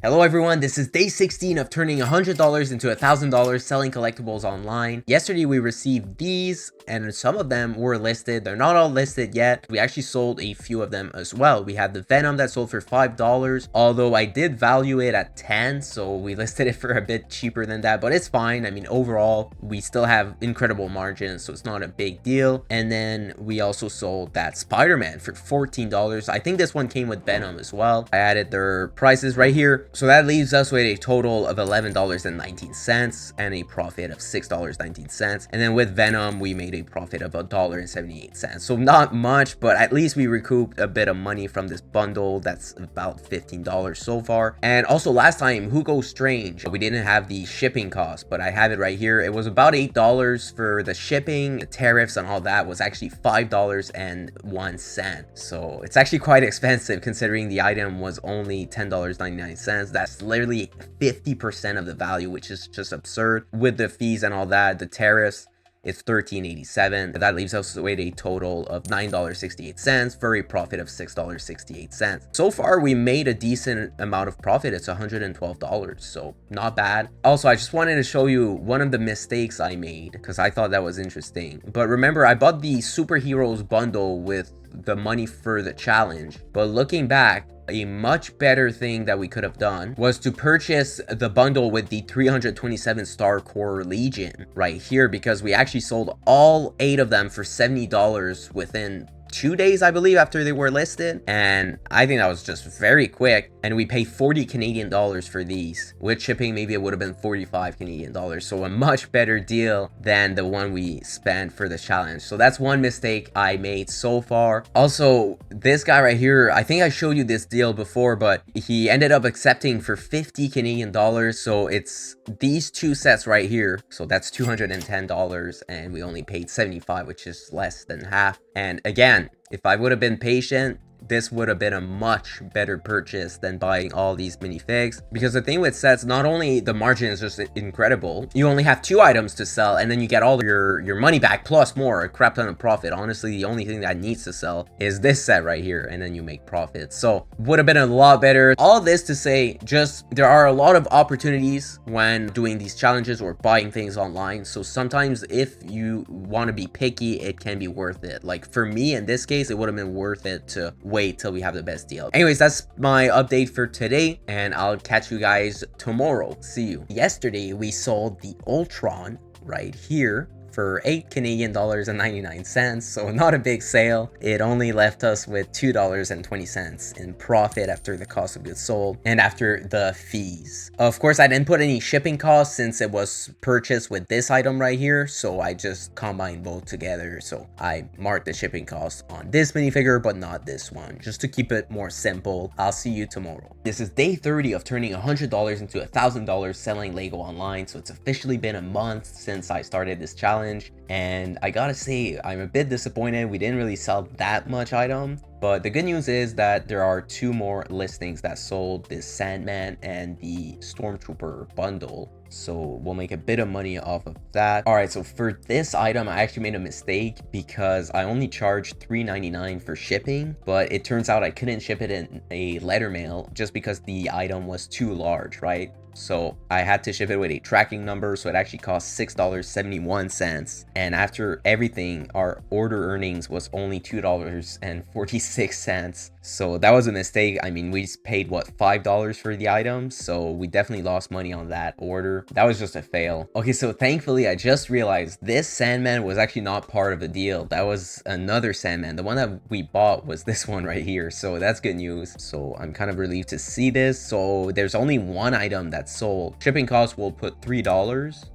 Hello everyone, this is day 16 of turning $100 into $1,000 selling collectibles online. Yesterday we received these and some of them were listed. They're not all listed yet. We actually sold a few of them as well. We had the Venom that sold for $5, although I did value it at 10, so we listed it for a bit cheaper than that, but it's fine. I mean, overall, we still have incredible margins, so it's not a big deal. And then we also sold that Spider-Man for $14. I think this one came with Venom as well. I added their prices right here. So that leaves us with a total of $11.19 and a profit of $6.19. And then with Venom, we made a profit of $1.78. So not much, but at least we recouped a bit of money from this bundle. That's about $15 so far. And also last time, Who Goes Strange, we didn't have the shipping cost, but I have it right here. It was about $8 for the shipping. The tariffs and all that was actually $5.01. So it's actually quite expensive considering the item was only $10.99. That's literally 50% of the value, which is just absurd. With the fees and all that, the tariffs, it's $13.87. That leaves us with a total of $9.68 for a profit of $6.68. So far, we made a decent amount of profit. It's $112, so not bad. Also, I just wanted to show you one of the mistakes I made because I thought that was interesting. But remember, I bought the superheroes bundle with the money for the challenge. But looking back, a much better thing that we could have done was to purchase the bundle with the 327 star core legion right here, because we actually sold all 8 of them for $70 within 2 days, I believe, after they were listed. And I think that was just very quick. And we paid 40 Canadian dollars for these. With shipping, maybe it would have been 45 Canadian dollars. So a much better deal than the one we spent for the challenge. So that's one mistake I made so far. Also, this guy right here, I think I showed you this deal before, but he ended up accepting for 50 Canadian dollars. So it's these 2 sets right here. So that's $210 and we only paid 75, which is less than half. And again, if I would have been patient, this would have been a much better purchase than buying all these minifigs, because the thing with sets, not only the margin is just incredible, you only have 2 items to sell and then you get all your money back plus more, a crap ton of profit. Honestly, the only thing that needs to sell is this set right here and then you make profit. So would have been a lot better. All this to say, just there are a lot of opportunities when doing these challenges or buying things online. So sometimes if you want to be picky, it can be worth it. Like for me in this case, it would have been worth it to wait till we have the best deal. Anyways, that's my update for today and I'll catch you guys tomorrow. See you. Yesterday we sold the Ultron right here for 8 Canadian dollars and 99 cents, so not a big sale. It only left us with $2.20 in profit after the cost of goods sold and after the fees. Of course, I didn't put any shipping costs since it was purchased with this item right here, so I just combined both together. So I marked the shipping cost on this minifigure, but not this one, just to keep it more simple. I'll see you tomorrow. This is day 30 of turning $100 into $1,000 selling Lego online, so it's officially been a month since I started this challenge. And I gotta say, I'm a bit disappointed we didn't really sell that much item. But the good news is that there are 2 more listings that sold, this Sandman and the Stormtrooper bundle. So we'll make a bit of money off of that. All right, so for this item, I actually made a mistake because I only charged $3.99 for shipping, but it turns out I couldn't ship it in a letter mail just because the item was too large, right? So I had to ship it with a tracking number, so it actually cost $6.71. And after everything, our order earnings was only $2.46. So that was a mistake. I mean, we paid what, $5 for the item, so we definitely lost money on that order. That was just a fail. Okay, so thankfully I just realized this Sandman was actually not part of the deal. That was another Sandman. The one that we bought was this one right here, so that's good news. So I'm kind of relieved to see this. So there's only one item that's sold. Shipping costs will put $3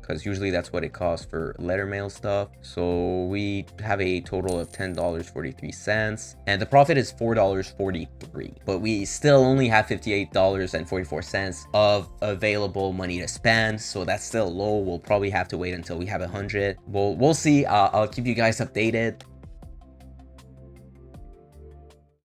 because usually that's what it costs for letter mail stuff. So we have a total of $10.43 and the profit is $4.43, but we still only have $58.44 of available money to spend, so that's still low. We'll probably have to wait until we have 100. We'll see. I'll keep you guys updated.